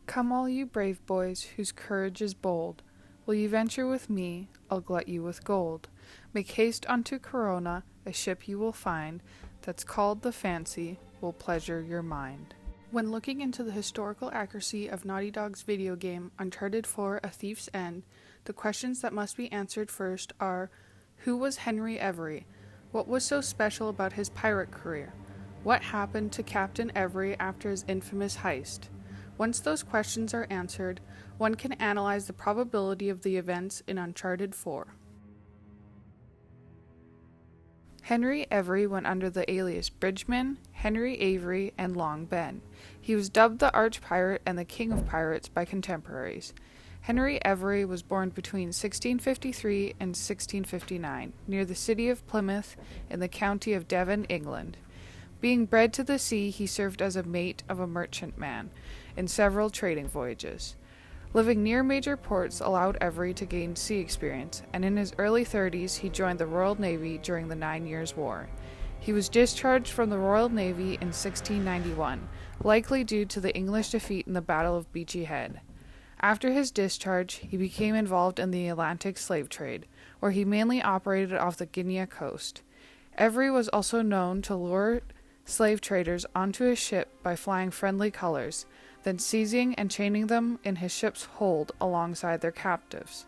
Come all you brave boys, whose courage is bold, will you venture with me? I'll glut you with gold. Make haste unto Corona, a ship you will find, that's called the Fancy, will pleasure your mind. When looking into the historical accuracy of Naughty Dog's video game Uncharted 4: A Thief's End, the questions that must be answered first are: who was Henry Avery? What was so special about his pirate career? What happened to Captain Avery after his infamous heist? Once those questions are answered, one can analyze the probability of the events in Uncharted 4. Henry Avery went under the alias Bridgman, Henry Avery, and Long Ben. He was dubbed the Arch Pirate and the King of Pirates by contemporaries. Henry Avery was born between 1653 and 1659, near the city of Plymouth in the county of Devon, England. Being bred to the sea, he served as a mate of a merchantman in several trading voyages. Living near major ports allowed Avery to gain sea experience, and in his early 30s he joined the Royal Navy during the 9 Years' War. He was discharged from the Royal Navy in 1691, likely due to the English defeat in the Battle of Beachy Head. After his discharge, he became involved in the Atlantic slave trade, where he mainly operated off the Guinea coast. Avery was also known to lure slave traders onto his ship by flying friendly colors, then seizing and chaining them in his ship's hold alongside their captives.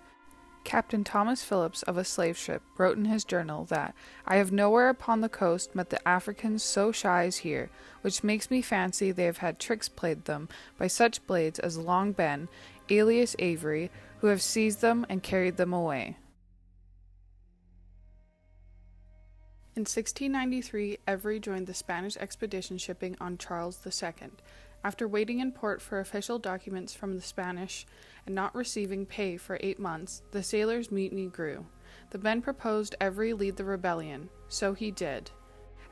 Captain Thomas Phillips of a slave ship wrote in his journal that, "I have nowhere upon the coast met the Africans so shy as here, which makes me fancy they have had tricks played them by such blades as Long Ben, alias Avery, who have seized them and carried them away." In 1693, Avery joined the Spanish expedition shipping on Charles II. After waiting in port for official documents from the Spanish and not receiving pay for 8 months, the sailors' mutiny grew. The men proposed Avery lead the rebellion, so he did.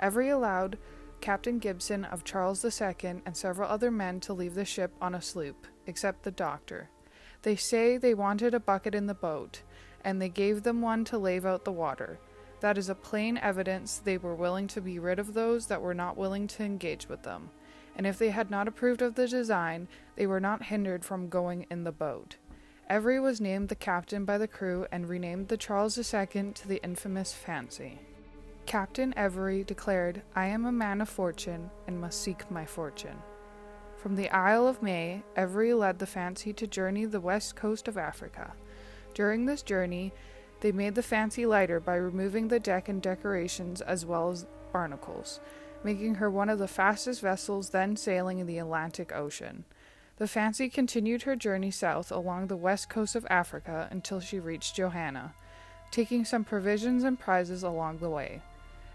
Avery allowed Captain Gibson of Charles II and several other men to leave the ship on a sloop, except the doctor. They say they wanted a bucket in the boat, and they gave them one to lave out the water. That is a plain evidence they were willing to be rid of those that were not willing to engage with them, and if they had not approved of the design, they were not hindered from going in the boat. Avery was named the captain by the crew and renamed the Charles II to the infamous Fancy. Captain Avery declared, "I am a man of fortune, and must seek my fortune." From the Isle of May, Avery led the Fancy to journey the west coast of Africa. During this journey, they made the Fancy lighter by removing the deck and decorations as well as barnacles, making her one of the fastest vessels then sailing in the Atlantic Ocean. The Fancy continued her journey south along the west coast of Africa until she reached Johanna, taking some provisions and prizes along the way.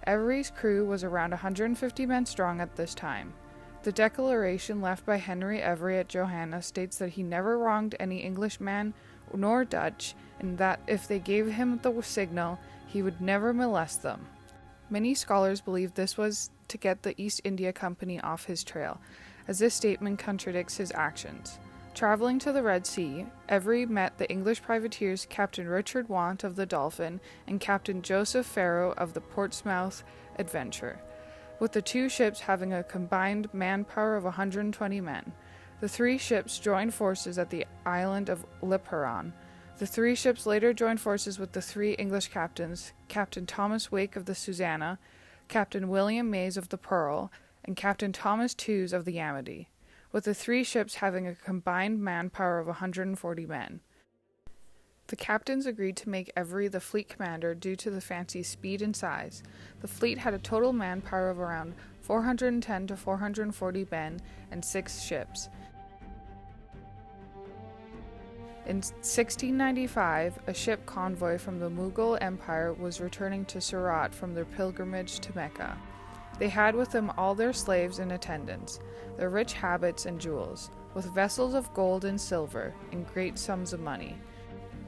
Avery's crew was around 150 men strong at this time. The declaration left by Henry Avery at Johanna states that he never wronged any Englishman nor Dutch, and that if they gave him the signal, he would never molest them. Many scholars believe this was to get the East India Company off his trail, as this statement contradicts his actions. Traveling to the Red Sea, Avery met the English privateers Captain Richard Want of the Dolphin and Captain Joseph Farrow of the Portsmouth Adventure, with the two ships having a combined manpower of 120 men. The three ships joined forces at the island of Liparan. The three ships later joined forces with the three English captains, Captain Thomas Wake of the Susanna, Captain William Mays of the Pearl, and Captain Thomas Tews of the Amity, with the three ships having a combined manpower of 140 men. The captains agreed to make Avery the fleet commander due to the Fancy's speed and size. The fleet had a total manpower of around 410 to 440 men and 6 ships. In 1695, a ship convoy from the Mughal Empire was returning to Surat from their pilgrimage to Mecca. They had with them all their slaves in attendance, their rich habits and jewels, with vessels of gold and silver, and great sums of money.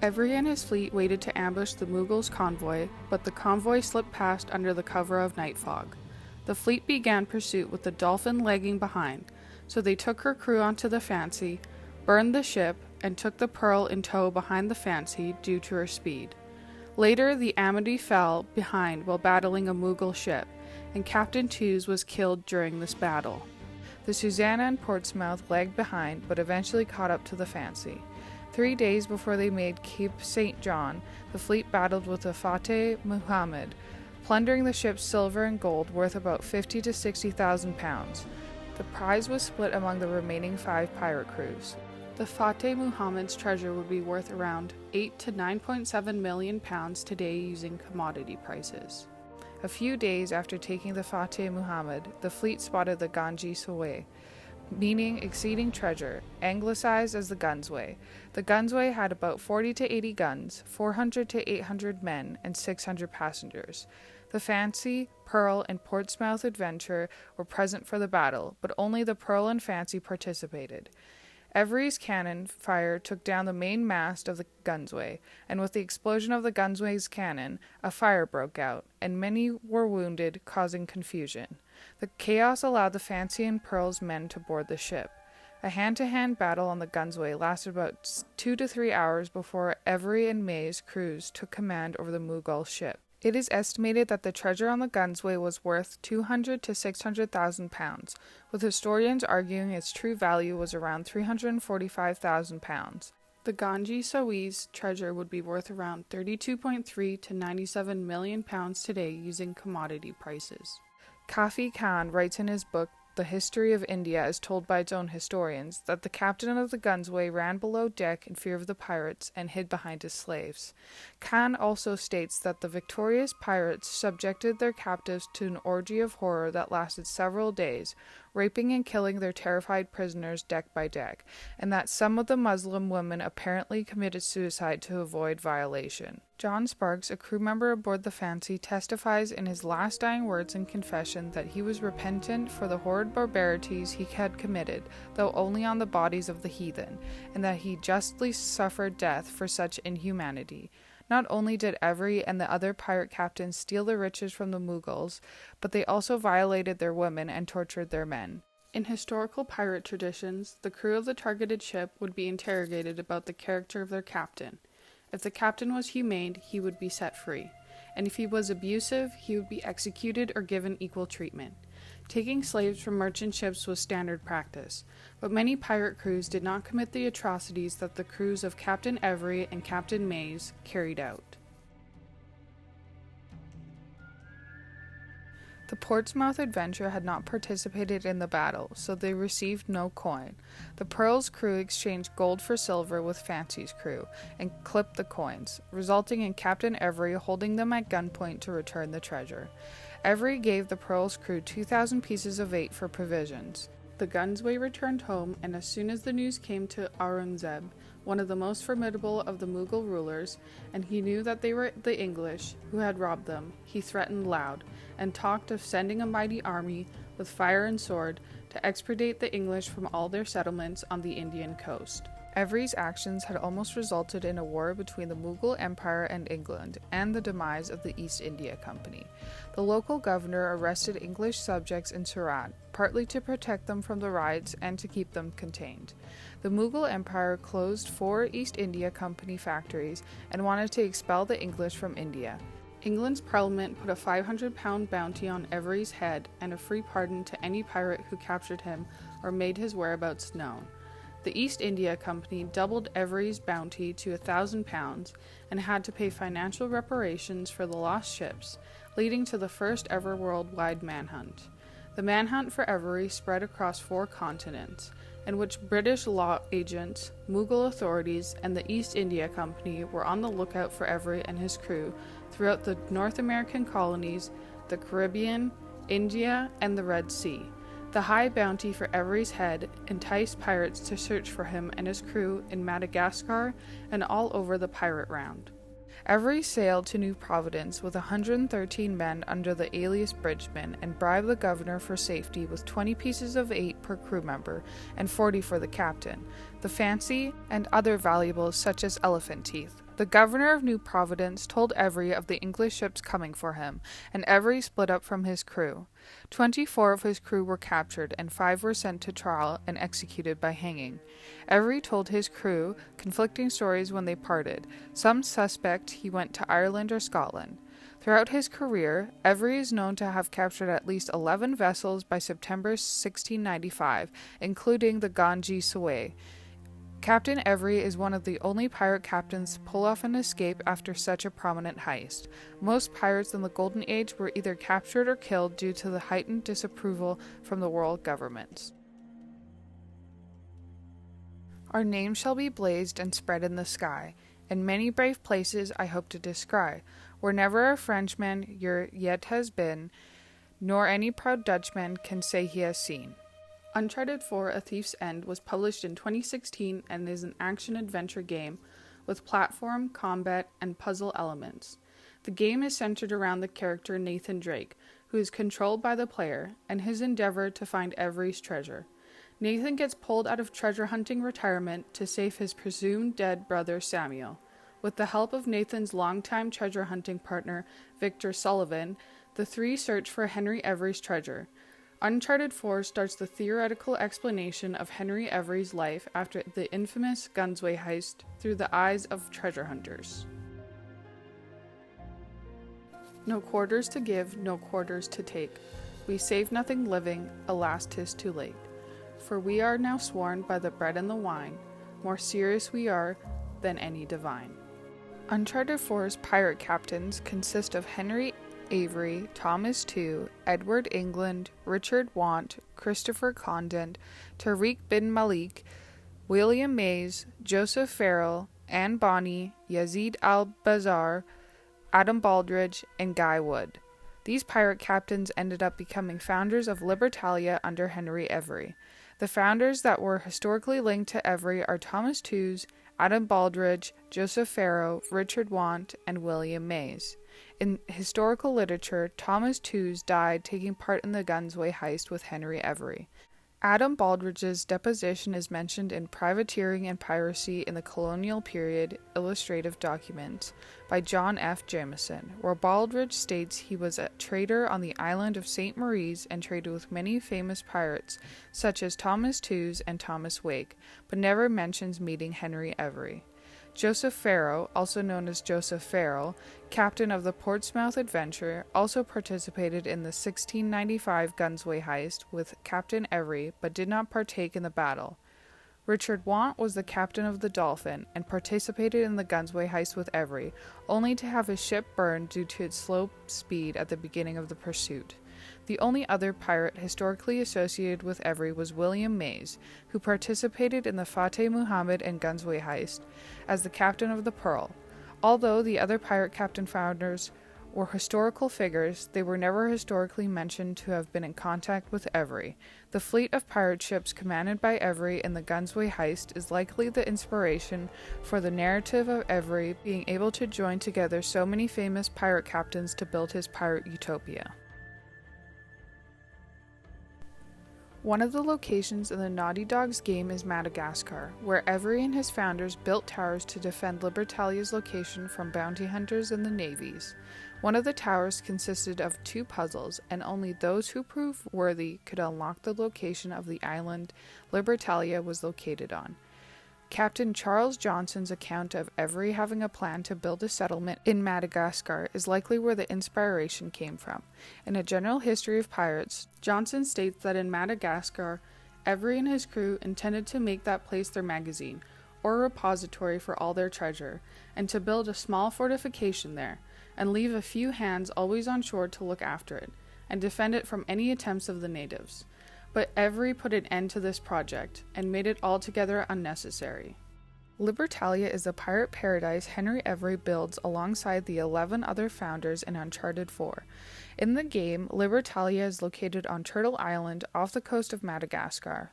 Avery and his fleet waited to ambush the Mughals' convoy, but the convoy slipped past under the cover of night fog. The fleet began pursuit with the Dolphin lagging behind, so they took her crew onto the Fancy, burned the ship, and took the Pearl in tow behind the Fancy due to her speed. Later, the Amity fell behind while battling a Mughal ship, and Captain Tews was killed during this battle. The Susanna and Portsmouth lagged behind, but eventually caught up to the Fancy. 3 days before they made Cape St. John, the fleet battled with the Fateh Muhammad, plundering the ship's silver and gold worth about 50 to 60,000 pounds. The prize was split among the remaining 5 pirate crews. The Fateh Muhammad's treasure would be worth around 8 to 9.7 million pounds today using commodity prices. A few days after taking the Fateh Muhammad, the fleet spotted the Ganj-i-Sawai, meaning exceeding treasure, anglicized as the Gunsway. The Gunsway had about 40 to 80 guns, 400 to 800 men, and 600 passengers. The Fancy, Pearl, and Portsmouth Adventure were present for the battle, but only the Pearl and Fancy participated. Avery's cannon fire took down the main mast of the Gunsway, and with the explosion of the Gunsway's cannon, a fire broke out, and many were wounded, causing confusion. The chaos allowed the Fancy and Pearl's men to board the ship. A hand-to-hand battle on the Gunsway lasted about 2 to 3 hours before Avery and May's crews took command over the Mughal ship. It is estimated that the treasure on the Gunsway was worth 200 to 600,000 pounds, with historians arguing its true value was around 345,000 pounds. The Ganj-i-Sawai's treasure would be worth around 32.3 to 97 million pounds today using commodity prices. Kafi Khan writes in his book The History of India as told by its own historians, that the captain of the Gunsway ran below deck in fear of the pirates and hid behind his slaves. Khan also states that the victorious pirates subjected their captives to an orgy of horror that lasted several days, raping and killing their terrified prisoners deck by deck, and that some of the Muslim women apparently committed suicide to avoid violation. John Sparks, a crew member aboard the Fancy, testifies in his last dying words in confession that he was repentant for the horrid barbarities he had committed, though only on the bodies of the heathen, and that he justly suffered death for such inhumanity. Not only did Avery and the other pirate captains steal the riches from the Mughals, but they also violated their women and tortured their men. In historical pirate traditions, the crew of the targeted ship would be interrogated about the character of their captain. If the captain was humane, he would be set free, and if he was abusive, he would be executed or given equal treatment. Taking slaves from merchant ships was standard practice, but many pirate crews did not commit the atrocities that the crews of Captain Avery and Captain Mays carried out. The Portsmouth Adventure had not participated in the battle, so they received no coin. The Pearl's crew exchanged gold for silver with Fancy's crew, and clipped the coins, resulting in Captain Avery holding them at gunpoint to return the treasure. Avery gave the Pearl's crew 2,000 pieces of 8 for provisions. The Gunsway returned home, and as soon as the news came to Aurangzeb, one of the most formidable of the Mughal rulers, and he knew that they were the English who had robbed them, he threatened loud, and talked of sending a mighty army with fire and sword to expedite the English from all their settlements on the Indian coast. Avery's actions had almost resulted in a war between the Mughal Empire and England, and the demise of the East India Company. The local governor arrested English subjects in Surat, partly to protect them from the riots and to keep them contained. The Mughal Empire closed 4 East India Company factories and wanted to expel the English from India. England's Parliament put a £500 bounty on Avery's head and a free pardon to any pirate who captured him or made his whereabouts known. The East India Company doubled Avery's bounty to £1,000 and had to pay financial reparations for the lost ships, leading to the first ever worldwide manhunt. The manhunt for Avery spread across 4 continents, in which British law agents, Mughal authorities, and the East India Company were on the lookout for Avery and his crew throughout the North American colonies, the Caribbean, India, and the Red Sea. The high bounty for Avery's head enticed pirates to search for him and his crew in Madagascar and all over the pirate round. Avery sailed to New Providence with 113 men under the alias Bridgeman and bribed the governor for safety with 20 pieces of 8 per crew member and 40 for the captain, the Fancy, and other valuables such as elephant teeth. The governor of New Providence told Avery of the English ships coming for him, and Avery split up from his crew. 24 of his crew were captured, and 5 were sent to trial and executed by hanging. Avery told his crew conflicting stories when they parted. Some suspect he went to Ireland or Scotland. Throughout his career, Avery is known to have captured at least 11 vessels by September 1695, including the Ganj-i-Sawai. Captain Avery is one of the only pirate captains to pull off an escape after such a prominent heist. Most pirates in the Golden Age were either captured or killed due to the heightened disapproval from the world governments. Our name shall be blazed and spread in the sky, and many brave places I hope to descry, where never a Frenchman yet has been, nor any proud Dutchman can say he has seen. Uncharted 4: A Thief's End was published in 2016 and is an action-adventure game with platform, combat, and puzzle elements. The game is centered around the character Nathan Drake, who is controlled by the player, and his endeavor to find Avery's treasure. Nathan gets pulled out of treasure hunting retirement to save his presumed dead brother Samuel. With the help of Nathan's longtime treasure hunting partner, Victor Sullivan, the three search for Henry Avery's treasure. Uncharted 4 starts the theoretical explanation of Henry Avery's life after the infamous Ganj-i-Sawai heist through the eyes of treasure hunters. No quarters to give, no quarters to take. We save nothing living, alas 'tis too late. For we are now sworn by the bread and the wine, more serious we are than any divine. Uncharted 4's pirate captains consist of Henry Avery, Thomas Tew, Edward England, Richard Want, Christopher Condent, Tariq bin Malik, William Mays, Joseph Farrell, Anne Bonny, Yazid al-Bazar, Adam Baldridge, and Guy Wood. These pirate captains ended up becoming founders of Libertalia under Henry Avery. The founders that were historically linked to Avery are Thomas Tews, Adam Baldridge, Joseph Farrell, Richard Want, and William Mays. In historical literature, Thomas Tews died taking part in the Ganj-i-Sawai heist with Henry Avery. Adam Baldridge's deposition is mentioned in Privateering and Piracy in the Colonial Period Illustrative Documents by John F. Jameson, where Baldridge states he was a trader on the island of St. Maurice and traded with many famous pirates, such as Thomas Tews and Thomas Wake, but never mentions meeting Henry Avery. Joseph Farrell, also known as Joseph Farrell, captain of the Portsmouth Adventure, also participated in the 1695 Ganj-i-Sawai heist with Captain Avery, but did not partake in the battle. Richard Want was the captain of the Dolphin, and participated in the Ganj-i-Sawai heist with Avery, only to have his ship burned due to its slow speed at the beginning of the pursuit. The only other pirate historically associated with Avery was William Mays, who participated in the Fateh Muhammad and Ganj-i-Sawai heist as the captain of the Pearl. Although the other pirate captain founders were historical figures, they were never historically mentioned to have been in contact with Avery. The fleet of pirate ships commanded by Avery in the Ganj-i-Sawai heist is likely the inspiration for the narrative of Avery being able to join together so many famous pirate captains to build his pirate utopia. One of the locations in the Naughty Dog's game is Madagascar, where Avery and his founders built towers to defend Libertalia's location from bounty hunters and the navies. One of the towers consisted of 2 puzzles, and only those who proved worthy could unlock the location of the island Libertalia was located on. Captain Charles Johnson's account of Avery having a plan to build a settlement in Madagascar is likely where the inspiration came from. In A General History of Pirates, Johnson states that in Madagascar, Avery and his crew intended to make that place their magazine, or repository for all their treasure, and to build a small fortification there, and leave a few hands always on shore to look after it, and defend it from any attempts of the natives. But Avery put an end to this project, and made it altogether unnecessary. Libertalia is the pirate paradise Henry Avery builds alongside the 11 other founders in Uncharted 4. In the game, Libertalia is located on Turtle Island off the coast of Madagascar.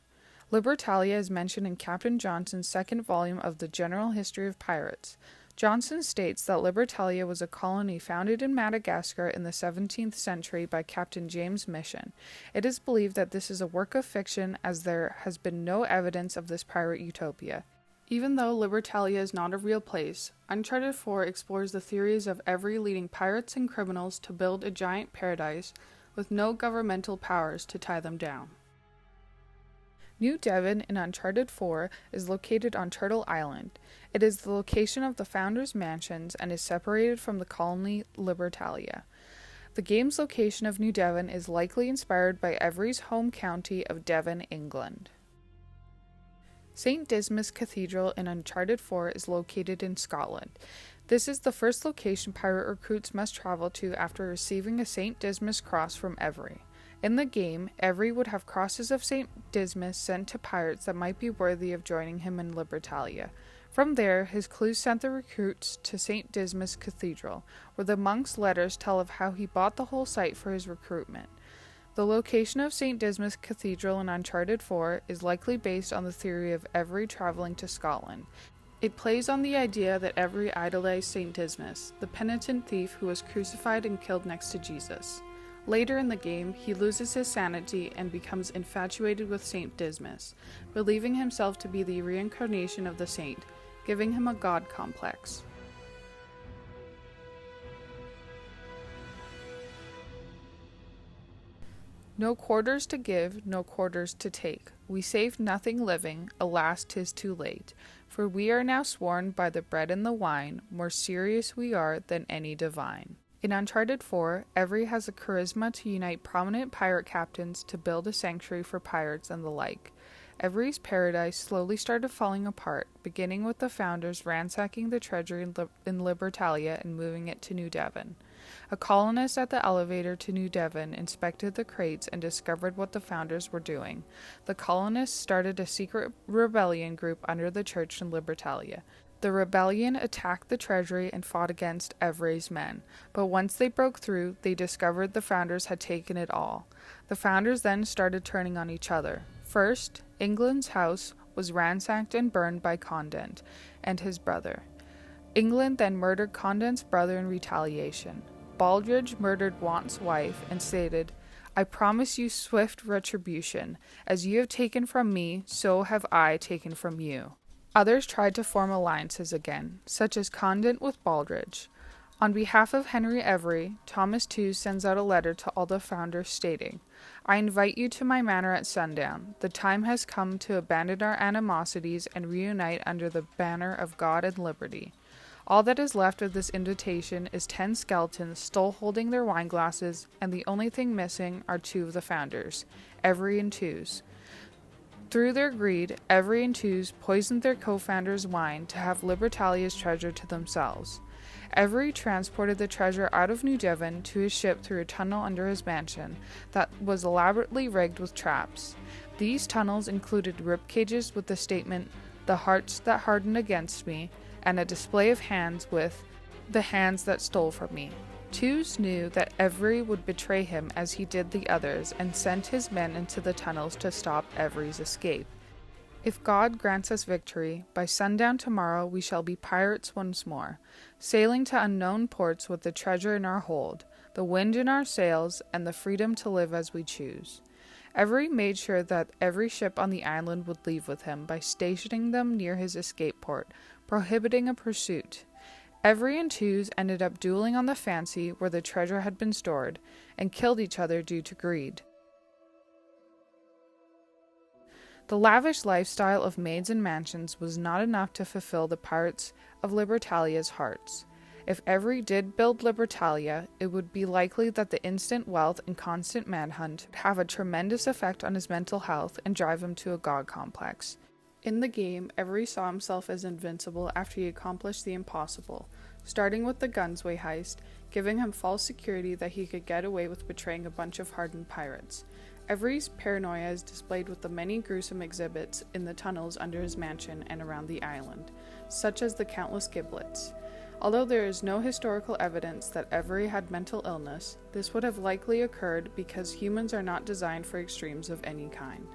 Libertalia is mentioned in Captain Johnson's second volume of the General History of Pirates. Johnson states that Libertalia was a colony founded in Madagascar in the 17th century by Captain James Mission. It is believed that this is a work of fiction, as there has been no evidence of this pirate utopia. Even though Libertalia is not a real place, Uncharted 4 explores the theories of Avery leading pirates and criminals to build a giant paradise with no governmental powers to tie them down. New Devon in Uncharted 4 is located on Turtle Island. It is the location of the founders' mansions and is separated from the colony Libertalia. The game's location of New Devon is likely inspired by Avery's home county of Devon, England. St. Dismas Cathedral in Uncharted 4 is located in Scotland. This is the first location pirate recruits must travel to after receiving a St. Dismas cross from Avery. In the game, Avery would have crosses of St. Dismas sent to pirates that might be worthy of joining him in Libertalia. From there, his clues sent the recruits to St. Dismas Cathedral, where the monk's letters tell of how he bought the whole site for his recruitment. The location of St. Dismas Cathedral in Uncharted 4 is likely based on the theory of Avery traveling to Scotland. It plays on the idea that Avery idolized St. Dismas, the penitent thief who was crucified and killed next to Jesus. Later in the game, he loses his sanity and becomes infatuated with St. Dismas, believing himself to be the reincarnation of the saint, giving him a god complex. No quarters to give, no quarters to take. We save nothing living, alas 'tis too late. For we are now sworn by the bread and the wine, more serious we are than any divine. In Uncharted 4, Avery has the charisma to unite prominent pirate captains to build a sanctuary for pirates and the like. Avery's paradise slowly started falling apart, beginning with the founders ransacking the treasury in Libertalia and moving it to New Devon. A colonist at the elevator to New Devon inspected the crates and discovered what the founders were doing. The colonists started a secret rebellion group under the church in Libertalia. The rebellion attacked the treasury and fought against Avery's men, but once they broke through, they discovered the founders had taken it all. The founders then started turning on each other. First, England's house was ransacked and burned by Condent and his brother. England then murdered Condent's brother in retaliation. Baldridge murdered Want's wife and stated, "I promise you swift retribution. As you have taken from me, so have I taken from you." Others tried to form alliances again, such as Condent with Baldridge. On behalf of Henry Avery, Thomas Tew sends out a letter to all the founders stating, "I invite you to my manor at sundown. The time has come to abandon our animosities and reunite under the banner of God and liberty." All that is left of this invitation is 10 skeletons still holding their wine glasses, and the only thing missing are 2 of the founders, Avery and Tews. Through their greed, Avery and Tews poisoned their co-founders' wine to have Libertalia's treasure to themselves. Avery transported the treasure out of New Devon to his ship through a tunnel under his mansion that was elaborately rigged with traps. These tunnels included rib cages with the statement, "The hearts that hardened against me," and a display of hands with, "The hands that stole from me." Tews knew that Avery would betray him as he did the others and sent his men into the tunnels to stop Avery's escape. "If God grants us victory, by sundown tomorrow we shall be pirates once more, sailing to unknown ports with the treasure in our hold, the wind in our sails, and the freedom to live as we choose." Avery made sure that every ship on the island would leave with him by stationing them near his escape port, prohibiting a pursuit. Avery and Tews ended up dueling on the Fancy where the treasure had been stored, and killed each other due to greed. The lavish lifestyle of maids and mansions was not enough to fulfill the pirates of Libertalia's hearts. If Avery did build Libertalia, it would be likely that the instant wealth and constant manhunt would have a tremendous effect on his mental health and drive him to a god complex. In the game, Avery saw himself as invincible after he accomplished the impossible, starting with the Ganj-i-Sawai heist, giving him false security that he could get away with betraying a bunch of hardened pirates. Avery's paranoia is displayed with the many gruesome exhibits in the tunnels under his mansion and around the island, such as the countless giblets. Although there is no historical evidence that Avery had mental illness, this would have likely occurred because humans are not designed for extremes of any kind.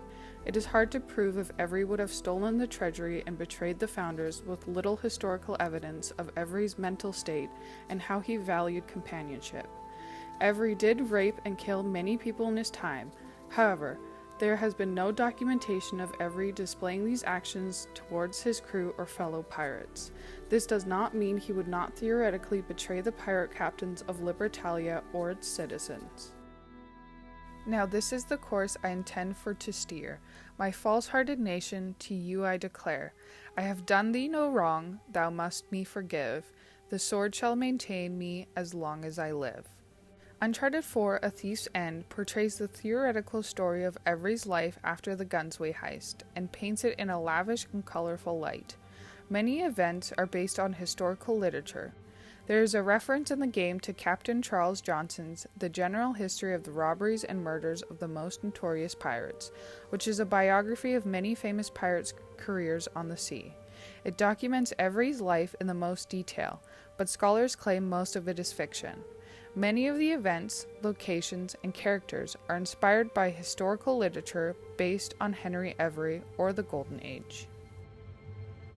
It is hard to prove if Avery would have stolen the treasury and betrayed the founders with little historical evidence of Avery's mental state and how he valued companionship. Avery did rape and kill many people in his time. However, there has been no documentation of Avery displaying these actions towards his crew or fellow pirates. This does not mean he would not theoretically betray the pirate captains of Libertalia or its citizens. Now this is the course I intend for to steer. My false-hearted nation, to you I declare, I have done thee no wrong, thou must me forgive. The sword shall maintain me as long as I live. Uncharted 4, A Thief's End, portrays the theoretical story of Avery's life after the Ganj-i-Sawai heist, and paints it in a lavish and colorful light. Many events are based on historical literature. There is a reference in the game to Captain Charles Johnson's The General History of the Robberies and Murders of the Most Notorious Pirates, which is a biography of many famous pirates' careers on the sea. It documents Avery's life in the most detail, but scholars claim most of it is fiction. Many of the events, locations, and characters are inspired by historical literature based on Henry Avery or the Golden Age.